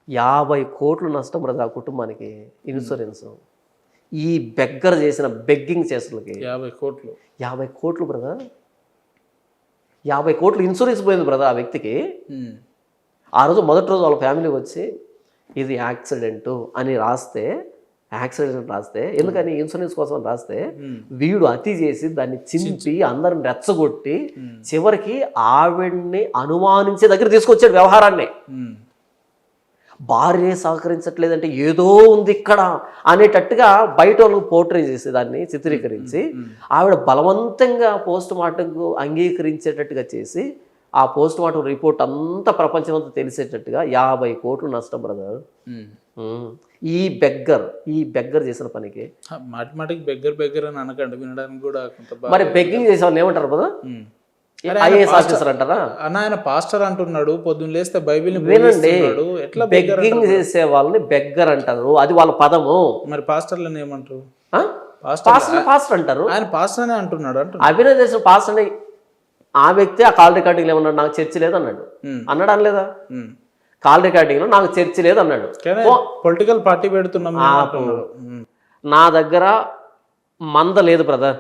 50 కోట్లు నష్టం బ్రదర్ ఆ కుటుంబానికి ఇన్సూరెన్స్. ఈ బెగ్గర్ చేసిన బెగ్గింగ్ చేసలకి 50 కోట్లు 50 కోట్లు బ్రదర్. 50 కోట్లు ఇన్సూరెన్స్ పోయింది బ్రదర్ ఆ వ్యక్తికి. ఆ రోజు మొదటి రోజు వాళ్ళ ఫ్యామిలీ వచ్చి ఇది యాక్సిడెంట్ అని రాస్తే, యాక్సిడెంట్ రాస్తే, ఎందుకని ఇన్సూరెన్స్ కోసం రాస్తే, వీడు అతి చేసి దాన్ని చింపి అందరిని రెచ్చగొట్టి చివరికి ఆవిడ్ని అనుమానించే దగ్గర తీసుకొచ్చాడు వ్యవహారాన్ని. భార్య సహకరించట్లేదంటే ఏదో ఉంది ఇక్కడ అనేటట్టుగా బయట వాళ్ళకు పోర్ట్రే చేసి దాన్ని చిత్రీకరించి ఆవిడ బలవంతంగా పోస్ట్ మార్టంకు అంగీకరించేటట్టుగా చేసి ఆ పోస్ట్ మార్టం రిపోర్ట్ అంతా ప్రపంచం అంతా తెలిసేటట్టుగా 50 కోట్లు నష్టం బ్రదర్. ఈ బెగ్గర్ చేసిన పనికి మాటిమాటికి బెగ్గర్ అని అనకండి, వినడానికి కూడా మరి బెగ్గింగ్ చేసే వాళ్ళు ఏమంటారు బ్రదర్? ఐఏఎస్ ఆఫీసర్ అంటారా? ఆయన పాస్టర్ అంటున్నాడు, పొద్దున్న లేస్తే బైబిల్ వినండి. ఎట్లా బెగ్గింగ్ చేసే వాళ్ళని బెగ్గర్ అంటారు, అది వాళ్ళ పదము. మరి పాస్టర్లను ఏమంటారు? పాస్టర్ అంటారు. ఆయన పాస్టర్ అనే అంటున్నాడు. అభినయ్ చేసిన పాస్టర్ అని ఆ వ్యక్తి ఆ కాల్ రికార్డింగ్ ఏమన్నాడు, నాకు చర్చి లేదు అన్నాడు. అన్నాడు అనలేదా? కాల్ రికార్డింగ్ లో నాకు చర్చి లేదు అన్నాడు. పొలిటికల్ పార్టీ పెడుతున్నాం. నా దగ్గర మంద లేదు బ్రదర్,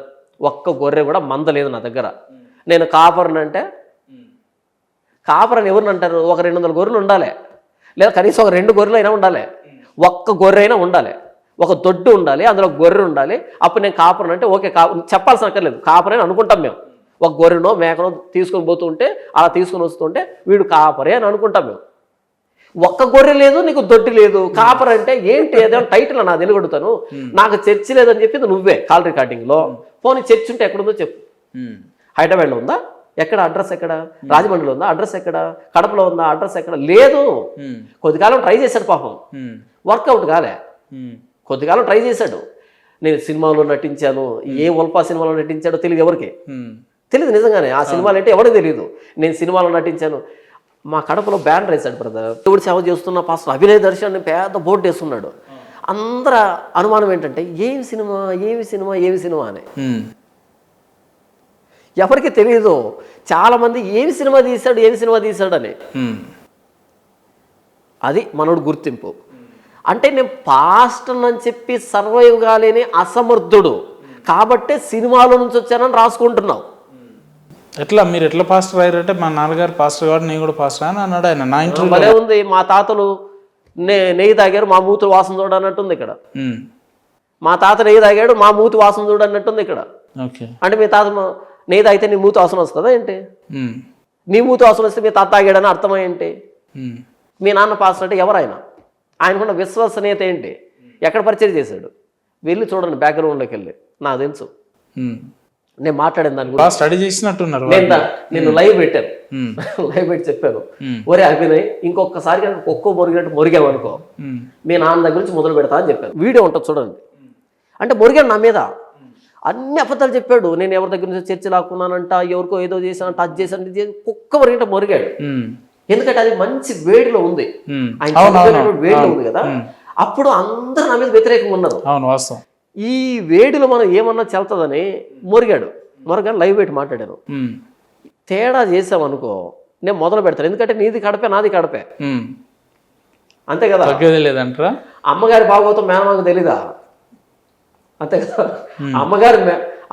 ఒక్క గొర్రె కూడా మంద లేదు నా దగ్గర. నేను కాపర్ని అంటే కాపర్ అని ఎవరిని అంటారు? ఒక 200 గొర్రెలు ఉండాలి, లేదా కనీసం ఒక 2 గొర్రెలు అయినా ఉండాలి, ఒక్క గొర్రె అయినా ఉండాలి, ఒక దొడ్డు ఉండాలి, అందులో గొర్రె ఉండాలి. అప్పుడు నేను కాపర్ని అంటే ఓకే, చెప్పాల్సిన అక్కర్లేదు, కాపర్ అని అనుకుంటాం మేము. ఒక గొర్రెనో మేకనో తీసుకొని పోతుంటే అలా తీసుకొని వస్తుంటే వీడు కాపరే అని అనుకుంటాం మేము. ఒక్క గొర్రె లేదు, నీకు దొడ్డి లేదు, కాపర్ అంటే ఏంటి? ఏదైనా టైటిల్ నా తెలుగొడుతాను. నాకు చర్చి లేదని చెప్పింది నువ్వే కాల్ రికార్డింగ్లో. పోనీ చర్చి ఉంటే ఎక్కడుందో చెప్పు. హైదరాబాద్లో ఉందా? ఎక్కడ? అడ్రస్ ఎక్కడ? రాజమండ్రిలో ఉందా? అడ్రస్ ఎక్కడ? కడపలో ఉందా? అడ్రస్ ఎక్కడ? లేదు. కొద్దికాలం ట్రై చేశాడు పాపం, వర్కౌట్ కాలే. కొద్దికాలం ట్రై చేశాడు. నేను సినిమాలో నటించాను, ఏ ఉల్పా సినిమాలో నటించాడో తెలియదు ఎవరికి, తెలియదు నిజంగానే. ఆ సినిమాలు అంటే ఎవరికి తెలియదు. నేను సినిమాలో నటించాను. మా కడపలో బ్యానర్ వేశాడు బ్రదర్, దేవుడు సేవ చేస్తున్న పాస్టర్ అభినయ్ దర్శన్ పెద్ద బోర్డు వేస్తున్నాడు. అందరూ అనుమానం ఏంటంటే ఏమి సినిమా ఏమి సినిమా ఏమి సినిమా అని. ఎవరికి తెలియదు. చాలామంది ఏమి సినిమా తీశాడు అని. అది మనోడు గుర్తింపు. అంటే నేను పాస్టర్ అని చెప్పి సర్వైవ్ కాలేని అసమర్థుడు కాబట్టే సినిమాలో నుంచి వచ్చానని రాసుకుంటున్నావు. ఎట్లా మీరు ఎట్లా పాస్టర్ అయ్యారంటే మా నాన్నగారు పాస్టర్ కాబట్టి నేను కూడా పాస్టర్ అని అన్నాడు ఆయన. నా ఇంట్లో ఉంది, మా తాతలు నెయ్యి తాగారు, మా మూతి వాసన చూడ అన్నట్టుంది ఇక్కడ. మా తాత నెయ్యి తాగాడు, మా మూతి వాసన చూడ అన్నట్టుంది ఇక్కడ. అంటే మీ తాత నెయ్యి తాగితే నీ మూతి వాసన వస్తుందా ఏంటి? నీ మూతి వాసన వస్తే మీ తాత తాగాడని అర్థమై ఏంటి? మీ నాన్న పాస్టర్ అంటే ఎవరైనా ఆయనకున్న విశ్వసనీయత ఏంటి? ఎక్కడ పరిచయం చేశాడు? వెళ్ళి చూడండి బ్యాక్గ్రౌండ్లోకి వెళ్ళి. నాకు తెలుసు, నేను మాట్లాడిన దాని గురించి స్టడీ చేసినట్టున్నారు. నేను లైవ్ పెట్టాను, లైవ్ పెట్టి చెప్పాను, ఒరే అభినయ్ ఇంకొకసారి ఒక్కో మొరిగినట్టు మొరిగామనుకో మీ నాన్న దగ్గర నుంచి మొదలు పెడతా అని చెప్పాను. వీడియో ఉంటుంది చూడండి. అంటే మొరిగాడు నా మీద, అన్ని అబద్ధాలు చెప్పాడు. నేను ఎవరి దగ్గర నుంచి చర్చ లాక్కున్నానంట, ఎవరికో ఏదో చేశానంట, అది చేశాను, కుక్క మొరిగినట్టు మొరిగాడు. ఎందుకంటే అది మంచి వేడిలో ఉంది, ఆయన వేడిలో ఉంది కదా. అప్పుడు అందరూ నా మీద వ్యతిరేకంగా ఉన్నారు. ఈ వేడిలో మనం ఏమన్నా చెల్తుందని మొరిగాడు. లైవ్ పెట్టి మాట్లాడాను. తేడా చేసామనుకో నేను మొదలు పెడతాను. ఎందుకంటే నీది కడపే నాది కడపే, అంతే కదా. లేదంటారా? అమ్మగారి భాగవతం మేనమాకు తెలీదా? అంతే కదా.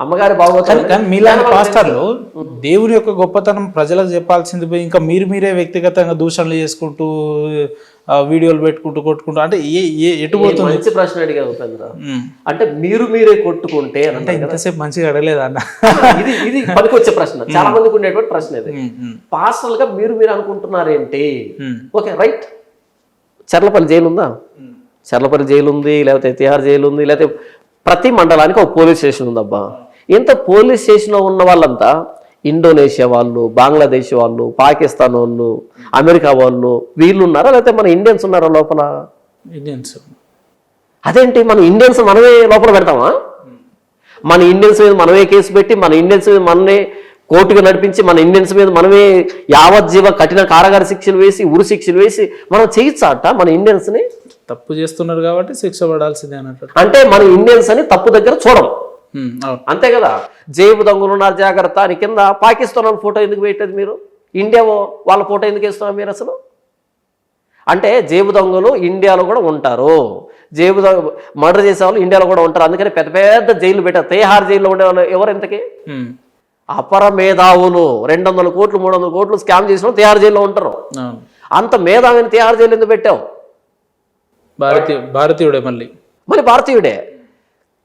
అమ్మగారి భాగవతం. కానీ మీలాంటి పాస్టర్లు దేవుని యొక్క గొప్పతనం ప్రజలకు చెప్పాల్సింది పోయి ఇంకా మీరే వ్యక్తిగతంగా దూషణలు చేసుకుంటూ వీడియోలు పెట్టుకుంటూ కొట్టుకుంటూ అంటే ఎటు పోతుంది? మంచి ప్రశ్న అడిగా ఉపేంద్ర. అంటే మీరే కొట్టుకుంటే అంటే ఇంతసేపు మంచిగా అడగలేదా అన్న? ఇది పనికొచ్చే ప్రశ్న, చాలా మందికి ఉండేటువంటి ప్రశ్న ఇది. పాస్టర్లుగా మీరు అనుకుంటున్నారేంటి? Okay right. చర్లపల్లి జైలు ఉందా? చర్లపల్లి జైలు ఉంది, లేకపోతే తిహార్ జైలు ఉంది, లేకపోతే ప్రతి మండలానికి ఒక పోలీస్ స్టేషన్ ఉందబ్బా. ఇంత పోలీస్ స్టేషన్లో ఉన్న వాళ్ళంతా ఇండోనేషియా వాళ్ళు, బంగ్లాదేశ్ వాళ్ళు, పాకిస్తాన్ వాళ్ళు, అమెరికా వాళ్ళు వీళ్ళు ఉన్నారా, లేకపోతే మన ఇండియన్స్ ఉన్నారా లోపల? ఇండియన్స్. అదేంటి మన ఇండియన్స్ మనమే లోపల పెడతామా? మన ఇండియన్స్ మీద మనమే కేసు పెట్టి, మన ఇండియన్స్ మీద మనమే కోర్టుకు నడిపించి, మన ఇండియన్స్ మీద మనమే యావజ్జీవ కఠిన కారాగార శిక్షలు వేసి, ఉరి శిక్షలు వేసి మనం చేయొచ్చట మన ఇండియన్స్ని? తప్పు చేస్తున్నారు కాబట్టి శిక్ష పడాల్సిందే అన్నట్టు. అంటే మన ఇండియన్స్ అని తప్పు దగ్గర చూడం, అంతే కదా. జేబు దొంగలు ఉన్నారు జాగ్రత్త అని కింద పాకిస్తాన్ ఫోటో ఎందుకు పెట్టేది మీరు? ఇండియా వాళ్ళ ఫోటో ఎందుకు వేస్తున్నారు మీరు? అసలు అంటే జేబు దొంగలు ఇండియాలో కూడా ఉంటారు, మర్డర్ చేసే వాళ్ళు ఇండియాలో కూడా ఉంటారు. అందుకని పెద్ద పెద్ద జైలు పెట్టారు. తేహార్ జైల్లో ఉండే వాళ్ళు ఎవరు ఇంతకీ? అపర మేధావులు. 200 కోట్లు 300 కోట్లు స్కామ్ చేసిన వాళ్ళు తేహార్ జైల్లో ఉంటారు. అంత మేధావిని తేహార్ జైలు ఎందుకు పెట్టావు? భారతీయుడే మళ్ళీ భారతీయుడే.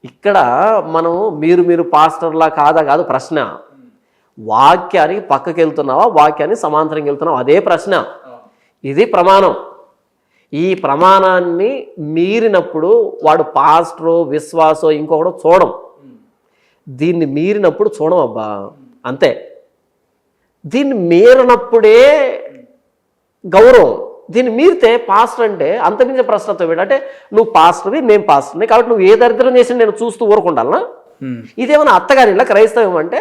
ఇక్కడ మనం మీరు పాస్టర్లా కాదు ప్రశ్న. వాక్యానికి పక్కకి వెళ్తున్నావా, వాక్యానికి సమాంతరంగా వెళ్తున్నావా, అదే ప్రశ్న. ఇది ప్రమాణం. ఈ ప్రమాణాన్ని మీరినప్పుడు వాడు పాస్టరో విశ్వాసో ఇంకొకటి చూడం. దీన్ని మీరినప్పుడు చూడం అబ్బా, అంతే. దీన్ని మీరినప్పుడే గౌరవం. దీన్ని మీరితే పాస్టర్ అంటే అంతమించే ప్రశ్నతో వీడు. అంటే నువ్వు పాస్టర్వి, నేను పాస్టర్ని, కాబట్టి నువ్వు ఏ దరిద్రం చేసి నేను చూస్తూ ఊరుకుండాలనా? ఇదేమన్నా అత్తగారి ఇలా క్రైస్తవం అంటే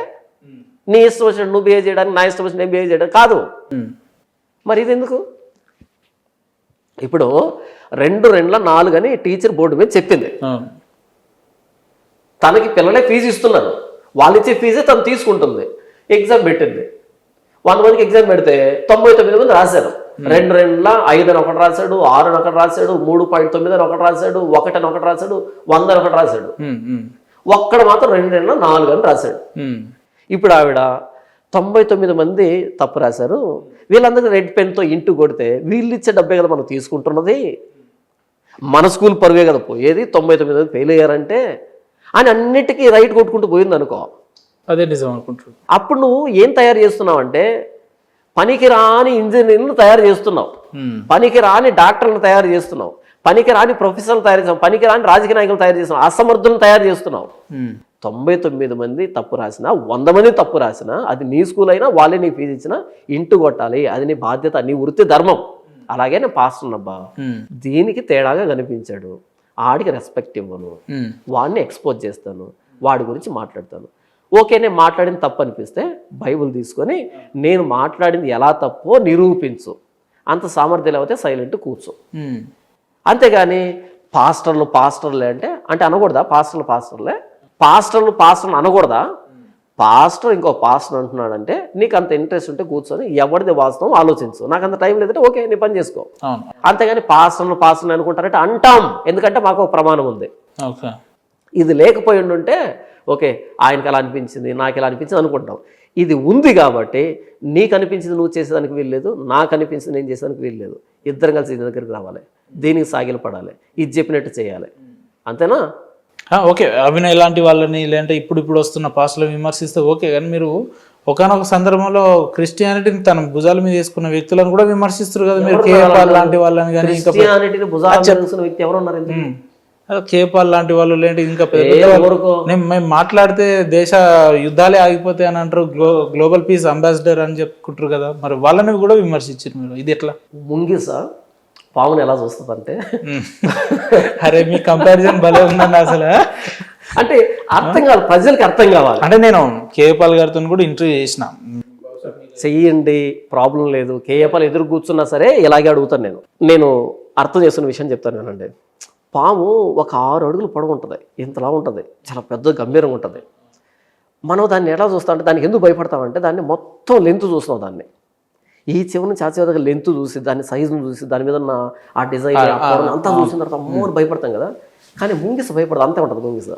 నీ ఇష్టం వచ్చినట్టు నువ్వు బిహేవ్ చేయడానికి, నా ఇష్టం వచ్చిన నేను బిహేవ్ చేయడానికి కాదు. మరి ఇది ఎందుకు? ఇప్పుడు 2 2 4 అని టీచర్ బోర్డు మీద చెప్పింది. తనకి పిల్లలే ఫీజు ఇస్తున్నారు, వాళ్ళు ఇచ్చే ఫీజే తను తీసుకుంటుంది. ఎగ్జామ్ పెట్టింది. 100 మందికి ఎగ్జామ్ పెడితే 99 మంది రాశారు. 2 2 5 అని ఒకటి రాశాడు, 6 అని ఒకటి రాశాడు, 3.9 అని ఒకటి రాశాడు, 1 అని ఒకటి రాశాడు, 100 అని ఒకటి రాశాడు. ఒక్కడ మాత్రం 2 2 4 అని రాశాడు. ఇప్పుడు ఆవిడ 99 మంది తప్పు రాశారు, వీళ్ళందరికీ రెడ్ పెన్తో ఇంటూ కొడితే వీళ్ళు ఇచ్చే డబ్బే కదా మనం తీసుకుంటున్నది, మన స్కూల్ పరువే కదా పోయేది, 99 మంది ఫెయిల్ అయ్యారంటే అని అన్నిటికీ రైట్ కొట్టుకుంటూ పోయింది అనుకో. అదే నిజం అనుకుంటున్నాను. అప్పుడు నువ్వు ఏం తయారు చేస్తున్నావు అంటే పనికిరాని ఇంజనీర్లను తయారు చేస్తున్నావు, పనికిరాని డాక్టర్లను తయారు చేస్తున్నావు, పనికిరాని ప్రొఫెసర్లు తయారు చేస్తున్నావు, పనికిరాని రాజకీయ నాయకులు తయారు చేస్తున్నావు, అసమర్థులను తయారు చేస్తున్నావు. 99 మంది తప్పు రాసినా, 100 మంది తప్పు రాసినా, అది నీ స్కూల్ అయినా వాళ్ళే నీ ఫీజు ఇచ్చినా ఇంటూ కొట్టాలి. అది నీ బాధ్యత, నీ వృత్తి ధర్మం. అలాగే నేను పాస్తున్నాబ్బా. దీనికి తేడాగా కనిపించాడు, ఆడికి రెస్పెక్ట్ ఇవ్వను, వాడిని ఎక్స్పోజ్ చేస్తాను, వాడి గురించి మాట్లాడతాను. ఓకే, నేను మాట్లాడింది తప్పు అనిపిస్తే బైబుల్ తీసుకొని నేను మాట్లాడింది ఎలా తప్పో నిరూపించు. అంత సామర్థ్యం లేకపోతే సైలెంట్ కూర్చో. అంతేగాని పాస్టర్లే అంటే అనకూడదా? పాస్టర్లు అనకూడదా? పాస్టర్ ఇంకో పాస్టర్ అంటున్నాడంటే నీకు అంత ఇంట్రెస్ట్ ఉంటే కూర్చొని ఎవరిది వాస్తవం ఆలోచించు. నాకు అంత టైం లేదంటే ఓకే, నీ పని చేసుకో. అంతేగాని పాస్టర్లు అనుకుంటారంటే అంటాం, ఎందుకంటే మాకు ఒక ప్రమాణం ఉంది. ఇది లేకపోయి ఉంటే ఓకే, ఆయనకి అలా అనిపించింది, నాకు ఇలా అనిపించింది అనుకుంటాం. ఇది ఉంది కాబట్టి నీకు అనిపించింది నువ్వు చేసేదానికి వీల్లేదు, నాకు అనిపించింది నేను చేసేదానికి వీల్లేదు. ఇద్దరం కలిసి ఇది దగ్గరికి రావాలి, దీనికి సాగిలు పడాలి, ఇది చెప్పినట్టు చేయాలి. అంతేనా? ఓకే, అభినయ్ లాంటి వాళ్ళని లేదంటే ఇప్పుడు వస్తున్న పాస్టర్లను విమర్శిస్తే ఓకే, కానీ మీరు ఒకనొక సందర్భంలో క్రిస్టియానిటీని తన భుజాల మీద వేసుకున్న వ్యక్తులను కూడా విమర్శిస్తారు కదా మీరు. కేపాల్ లాంటి వాళ్ళని కానీ వ్యక్తి ఎవరు ఉన్నారు? కేపాల్ లాంటి వాళ్ళు లేంటి ఇంకా మేము మాట్లాడితే దేశ యుద్ధాలే ఆగిపోతాయి అని అంటారు, గ్లోబల్ పీస్ అంబాసిడర్ అని చెప్పుకుంటారు కదా, మరి వాళ్ళని కూడా విమర్శించారు మీరు. ఇది ఎట్లా? ముంగిస పావును ఎలా చూస్తుందంటే అరే మీ కంపారిజన్ భలే ఉందండి అసలు. అంటే అర్థం కావాలి, ప్రజలకి అర్థం కావాలి. అంటే నేను కేపాల్ గారితో కూడా ఇంటర్వ్యూ చేసిన, చెయ్యండి ప్రాబ్లం లేదు, కేపాల్ ఎదురు కూర్చున్నా సరే ఇలాగే అడుగుతాను. నేను అర్థం చేస్తున్న విషయం చెప్తాను నేనండి. పాము ఒక 6 అడుగులు పొడవు ఉంటుంది, ఇంతలా ఉంటుంది, చాలా పెద్ద గంభీరంగా ఉంటుంది. మనం దాన్ని ఎలా చూస్తామంటే, దానికి ఎందుకు భయపడతామంటే దాన్ని మొత్తం లెంత్ చూస్తున్నాం. దాన్ని ఈ చివరి నుంచి ఆ చివరి దగ్గర లెంత్ చూసి, దాని సైజును చూసి, దాని మీద ఉన్న ఆ డిజైన్ అంతా చూసిన తర్వాత అమ్మో భయపడతాం కదా. కానీ ముంగిస భయపడదు, అంతే ఉంటుంది. ముంగిస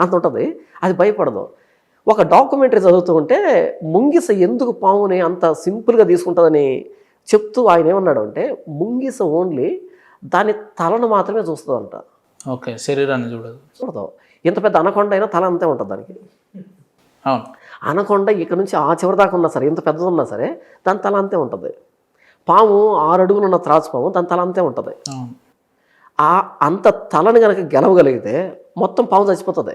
అంత ఉంటుంది, అది భయపడదు. ఒక డాక్యుమెంటరీ చదువుతూ ఉంటే ముంగిస ఎందుకు పాముని అంత సింపుల్గా తీసుకుంటుందని చెప్తూ ఆయన ఏమన్నాడు అంటే, ముంగిస ఓన్లీ దాని తలను మాత్రమే చూస్తుందంట. ఓకే, శరీరాన్ని చూడదు. ఇంత పెద్ద అనకొండ అయినా తల అంతే ఉంటుంది దానికి. అనకొండ ఇక్కడ నుంచి ఆ చివరి దాకా ఉన్నా సరే, ఎంత పెద్దది ఉన్నా సరే దాని తల అంతే ఉంటుంది. పాము 6 అడుగులు ఉన్న త్రాచు పాము, దాని తల అంతే ఉంటుంది. అంత తలని కనుక గెలవగలిగితే మొత్తం పాము చచ్చిపోతుంది.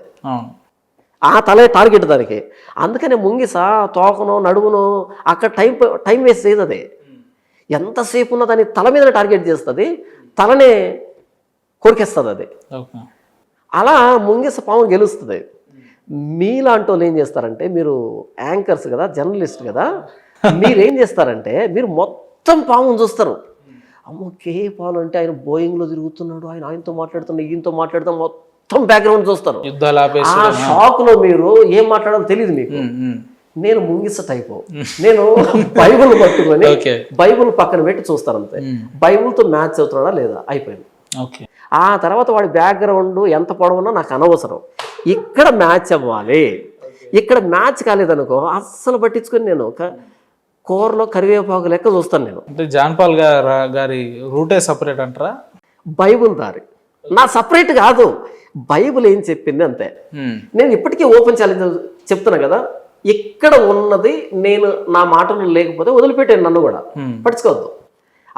ఆ తలే టార్గెట్ దానికి. అందుకనే ముంగిస తోకను నడుమును అక్కడ టైం వేస్ట్ చేయదు. అది ఎంతసేపు ఉన్న దాన్ని తల మీద టార్గెట్ చేస్తుంది, తలనే కొరికేస్తుంది అది. అలా ముంగిస పాము గెలుస్తుంది. మీలాంటి వాళ్ళు ఏం చేస్తారంటే, మీరు యాంకర్స్ కదా, జర్నలిస్ట్ కదా, మీరేం చేస్తారంటే మీరు మొత్తం పామును చూస్తారు. అమ్మో కేపాల్ అంటే ఆయన బోయింగ్లో తిరుగుతున్నాడు, ఆయనతో మాట్లాడుతున్నాడు, ఈయనతో మాట్లాడుతాం, మొత్తం బ్యాక్గ్రౌండ్ చూస్తారు. ఆ షాక్లో మీరు ఏం మాట్లాడాలో తెలియదు మీకు. నేను ముంగిస టైపు. నేను బైబుల్ పట్టుకొని ఓకే బైబుల్ పక్కన పెట్టి చూస్తాను అంతే. బైబుల్తో మ్యాచ్ అవుతున్నాడా లేదా అయిపోయింది. ఓకే ఆ తర్వాత వాడి బ్యాక్గ్రౌండ్ ఎంత పొడవున్నా నాకు అనవసరం. ఇక్కడ మ్యాచ్ అవ్వాలి. ఇక్కడ మ్యాచ్ కాలేదనుకో అస్సలు పట్టించుకొని నేను కూరలో కరివేపాకు లెక్క చూస్తాను నేను. అంటే జాన్ పాల్ గారి రూటే సపరేట్ అంటారా? బైబుల్ దారి నా సపరేట్ కాదు, బైబుల్ ఏం చెప్పింది అంతే. నేను ఇప్పటికీ ఓపెన్ ఛాలెంజ్ చెప్తున్నా కదా, ఇక్కడ ఉన్నది నేను నా మాటలు లేకపోతే వదిలిపెట్టాను, నన్ను కూడా పట్టించుకోవద్దు.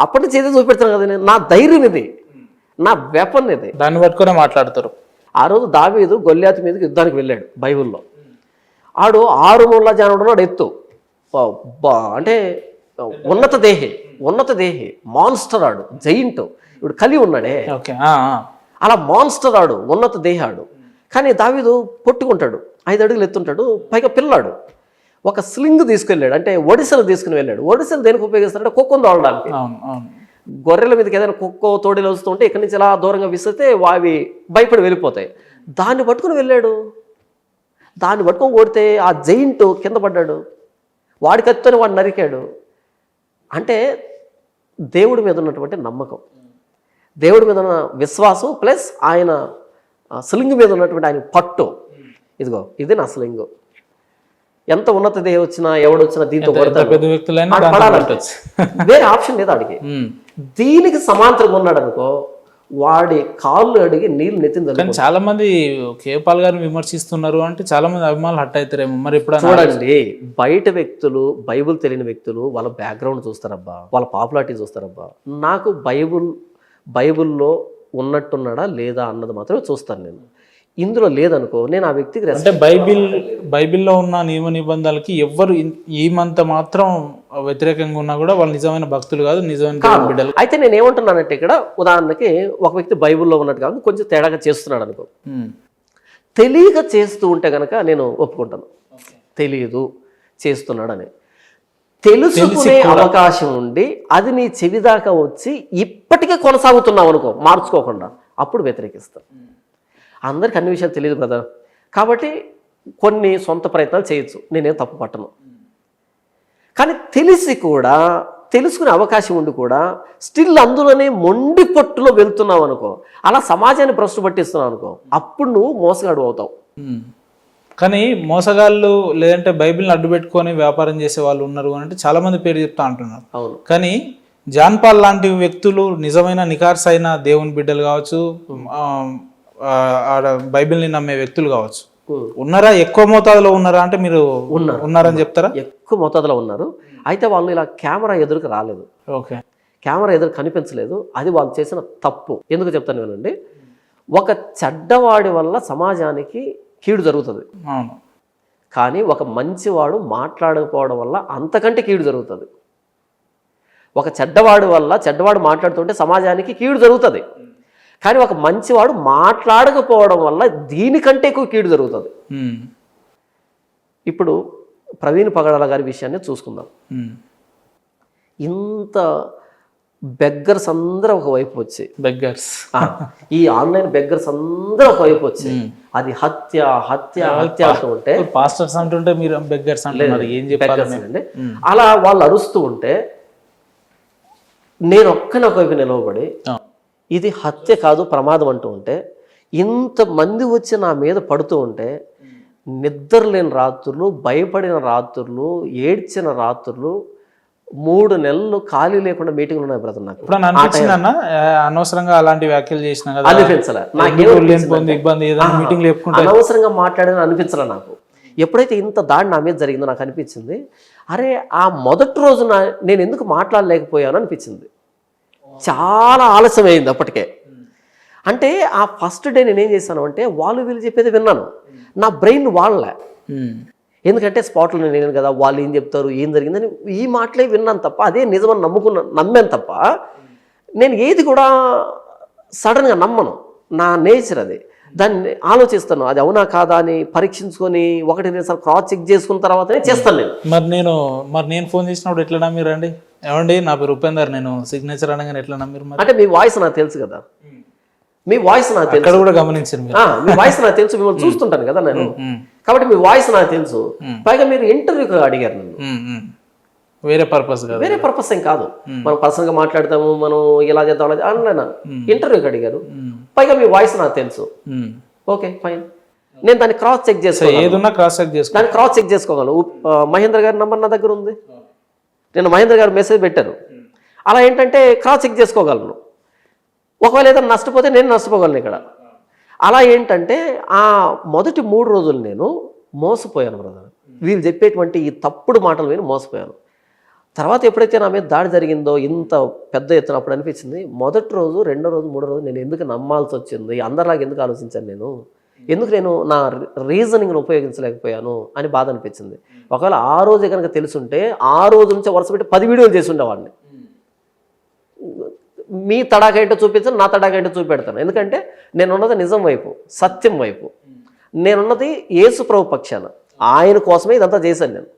అప్పటి నుంచి ఏదో చూపెడతాను కదా, నేను నా ధైర్యం ఇది, నా వెపన్ ఇది, దాన్ని పట్టుకునే మాట్లాడతారు. ఆ రోజు దావీదు గొల్యాతు మీదకి యుద్ధానికి వెళ్ళాడు. బైబుల్లో ఆడు 6 మూల జానుడు ఉన్నాడు, ఎత్తు అంటే ఉన్నత దేహి మాన్స్టర్ ఆడు, జైంట్. ఇప్పుడు కలి ఉన్నాడే అలా మాన్స్టర్ ఆడు, ఉన్నత దేహాడు. కానీ దావీదు పొట్టుకుంటాడు, 5 అడుగులు ఎత్తుంటాడు, పైగా పిల్లాడు. ఒక స్లింగ్ తీసుకెళ్ళాడు, అంటే ఒడిసెలు తీసుకుని వెళ్ళాడు. ఒడిసెలు దేనికి ఉపయోగిస్తాడంటే కుక్కను తోలడానికి. గొర్రెల మీదకి ఏదైనా కుక్కో తోడేలు వస్తుంటే ఇక్కడి నుంచి ఇలా దూరంగా విసిరితే అవి భయపడి వెళ్ళిపోతాయి. దాన్ని పట్టుకుని వెళ్ళాడు. దాన్ని పట్టుకొని కొడితే ఆ జైంట్ కింద పడ్డాడు. వాడి కత్తితోనే వాడు నరికాడు. అంటే దేవుడి మీద ఉన్నటువంటి నమ్మకం, దేవుడి మీద ఉన్న విశ్వాసం, ప్లస్ ఆయన స్లింగ్ మీద ఉన్నటువంటి ఆయన పట్టు. ఇదిగో ఇది నా స్లింగ్. ఎంత ఉన్నత దేహం వచ్చినా ఎవడొచ్చినా దీంతో వేరే ఆప్షన్ లేదు ఆడికి. దీనికి సమాంతరంగా ఉన్నాడు అనుకో, వాడి కాళ్ళు అడిగి నీళ్ళు నెత్తింది. చాలా మంది కేపాల్ గారిని విమర్శిస్తున్నారు అంటే చాలా మంది అభిమానులు హట్ అవుతారేమో. మరి ఇప్పుడు చూడండి, బయట వ్యక్తులు, బైబుల్ తెలియని వ్యక్తులు వాళ్ళ బ్యాక్గ్రౌండ్ చూస్తారబ్బా, వాళ్ళ పాపులారిటీ చూస్తారబ్బా. నాకు బైబుల్లో ఉన్నట్టున్నాడా లేదా అన్నది మాత్రమే చూస్తాను నేను. ఇందులో లేదనుకో నేను ఆ వ్యక్తికి అంటే బైబిల్లో ఉన్న నియమ నిబంధనలకి ఎవ్వరు ఏమంత మాత్రం వ్యతిరేకంగా ఉన్నా కూడా వాళ్ళు నిజమైన భక్తులు కాదు, నిజమైన బిడ్డలు. అయితే నేను ఏమంటున్నానంటే, ఇక్కడ ఉదాహరణకి ఒక వ్యక్తి బైబిల్లో ఉన్నట్టు కాదు, కొంచెం తేడాగా చేస్తున్నాడు అనుకో, తెలియక చేస్తూ ఉంటే కనుక నేను ఒప్పుకుంటాను. తెలియదు చేస్తున్నాడని తెలుసుకునే అవకాశం ఉండి అది నీ చెవిదాకా వచ్చి ఇప్పటికే కొనసాగుతున్నావు అనుకో మార్చుకోకుండా, అప్పుడు వ్యతిరేకిస్తాను. అందరికి అన్ని విషయాలు తెలియదు బ్రదర్, కాబట్టి కొన్ని సొంత ప్రయత్నాలు చేయొచ్చు, నేనేం తప్పు పట్టను. కానీ తెలిసి కూడా, తెలుసుకునే అవకాశం ఉండి కూడా స్టిల్ అందులోనే మొండి పట్టులో వెళ్తున్నావు అనుకో, అలా సమాజాన్ని భ్రష్టు పట్టిస్తున్నావు అనుకో, అప్పుడు నువ్వు మోసగాడు అవుతావు. కానీ మోసగాళ్ళు లేదంటే బైబిల్ని అడ్డు పెట్టుకొని వ్యాపారం చేసే వాళ్ళు ఉన్నారు అంటే చాలా మంది పేరు చెప్తా అంటున్నారు. అవును. కానీ జాన్ పాల్ లాంటి వ్యక్తులు నిజమైన నికార్స్ అయిన దేవుని బిడ్డలు కావచ్చు, బైబిల్ని నమ్మే వ్యక్తులు కావచ్చు, ఉన్నారా? ఎక్కువ మోతాదులో ఉన్నారా అంటే మీరు ఉన్నారని చెప్తారా? ఎక్కువ మోతాదులో ఉన్నారు. అయితే వాళ్ళు ఇలా కెమెరా ఎదురుకు రాలేదు. ఓకే, కెమెరా ఎదురు కనిపించలేదు. అది వాళ్ళు చేసిన తప్పు. ఎందుకు చెప్తాను వినండి. ఒక చెడ్డవాడి వల్ల సమాజానికి కీడు జరుగుతుంది. అవును. కానీ ఒక మంచివాడు మాట్లాడకపోవడం వల్ల అంతకంటే కీడు జరుగుతుంది. ఒక చెడ్డవాడు మాట్లాడుతుంటే సమాజానికి కీడు జరుగుతుంది. కానీ ఒక మంచివాడు మాట్లాడకపోవడం వల్ల దీనికంటే ఎక్కువ కీడు జరుగుతుంది. ఇప్పుడు ప్రవీణ్ పగడాల గారి విషయాన్ని చూసుకుందాం. ఇంత బెగ్గర్స్ అందరూ ఒకవైపు వచ్చి, ఈ ఆన్లైన్ బెగ్గర్స్ అందరూ ఒకవైపు వచ్చి అది హత్య హత్య హత్య అంటూ ఉంటే, పాస్టర్స్ అంటుంటే మీరు బెగ్గర్స్ అంటున్నారు, ఏం చెప్పారండి? అలా వాళ్ళు అరుస్తూ ఉంటే నేను ఒక్కని ఒకవైపు నిలవబడి ఇది హత్య కాదు ప్రమాదం అంటూ ఉంటే, ఇంతమంది వచ్చి నా మీద పడుతూ ఉంటే, నిద్రలేని రాత్రులు, భయపడిన రాత్రులు, ఏడ్చిన రాత్రులు, 3 నెలలు ఖాళీ లేకుండా మీటింగ్లు ఉన్నాయి బ్రదర్. నాకు అనవసరంగా అలాంటి వ్యాఖ్యలు చేసిన అనిపించలే, అనవసరంగా మాట్లాడిన అనిపించలే నాకు. ఎప్పుడైతే ఇంత దాడి నా మీద జరిగిందో నాకు అనిపించింది, అరే ఆ మొదటి రోజు నేను ఎందుకు మాట్లాడలేకపోయాను అనిపించింది. చాలా ఆలస్యం అయింది అప్పటికే. అంటే ఆ ఫస్ట్ డే నేనేం చేశాను అంటే, వాళ్ళు వీళ్ళు చెప్పేది విన్నాను, నా బ్రెయిన్ వాళ్ళే. ఎందుకంటే స్పాట్లో నేను కదా, వాళ్ళు ఏం చెప్తారు, ఏం జరిగిందని ఈ మాటలే విన్నాను తప్ప, అదే నిజమని నమ్మాను తప్ప, నేను ఏది కూడా సడన్గా నమ్మను. నా నేచర్ అది. దాన్ని ఆలోచిస్తాను, అది అవునా కాదా అని పరీక్షించుకొని 1-2 సార్లు క్రాస్ చెక్ చేసుకున్న తర్వాతనే చేస్తాను నేను. మరి నేను ఫోన్ చేసినప్పుడు ఎట్లా నమ్మిరు అండి? ఏమండి నా పేరు ఉపేందర్, నేను సిగ్నేచర్ అనగానే ఎట్లా నమ్మిరు? అంటే మీ వాయిస్ నాకు తెలుసు కదా, మీ వాయిస్ నాకు తెలుసు, కూడా గమనించారు మీ వాయిస్ నాకు తెలుసు, మిమ్మల్ని చూస్తుంటాను కదా నేను. కాబట్టి మీ వాయిస్ నాకు తెలుసు. పైగా మీరు ఇంటర్వ్యూకి అడిగారు నన్ను. వేరే పర్పస్ కదా, వేరే పర్పస్ ఏం కాదు. మనం పర్సనల్గా మాట్లాడతాము, మనం ఇలా చేద్దాం అలా అన్నా. ఇంటర్వ్యూకి అడిగారు, పైగా మీ వాయిస్ నాకు తెలుసు. ఓకే ఫైన్, నేను దాన్ని క్రాస్ చెక్ చేసుకోవాలి. ఏదన్నా క్రాస్ చెక్ చేసుకో, దాన్ని క్రాస్ చెక్ చేసుకోగలను. మహేంద్ర గారి నంబర్ నా దగ్గర ఉంది, నేను మహేంద్ర గారు మెసేజ్ పెట్టారు. అలా ఏంటంటే క్రాస్ చెక్ చేసుకోగలను. ఒకవేళ ఏదైనా నష్టపోతే నేను నష్టపోగలను ఇక్కడ. అలా ఏంటంటే ఆ మొదటి 3 రోజులు నేను మోసపోయాను బ్రదర్. వీళ్ళు చెప్పేటువంటి ఈ తప్పుడు మాటలు విని మోసపోయాను. తర్వాత ఎప్పుడైతే నా మీద దాడి జరిగిందో ఇంత పెద్ద ఎత్తున, అప్పుడు అనిపించింది మొదటి రోజు, 2వ రోజు, 3వ రోజు నేను ఎందుకు నమ్మాల్సి వచ్చింది, అందరిలాగా ఎందుకు ఆలోచించాను నేను, ఎందుకు నేను నా రీజనింగ్ను ఉపయోగించలేకపోయాను అని బాధ అనిపించింది. ఒకవేళ ఆ రోజే కనుక తెలుసుంటే ఆ రోజు నుంచి వరుస పెట్టి 10 వీడియోలు చేసి ఉండేవాడిని. మీ తడాక ఏంటో చూపించాను, నా తడాక ఏంటో చూపెడతాను. ఎందుకంటే నేనున్నది నిజం వైపు, సత్యం వైపు. నేనున్నది యేసు ప్రభు పక్షాన. ఆయన కోసమే ఇదంతా చేశాను నేను.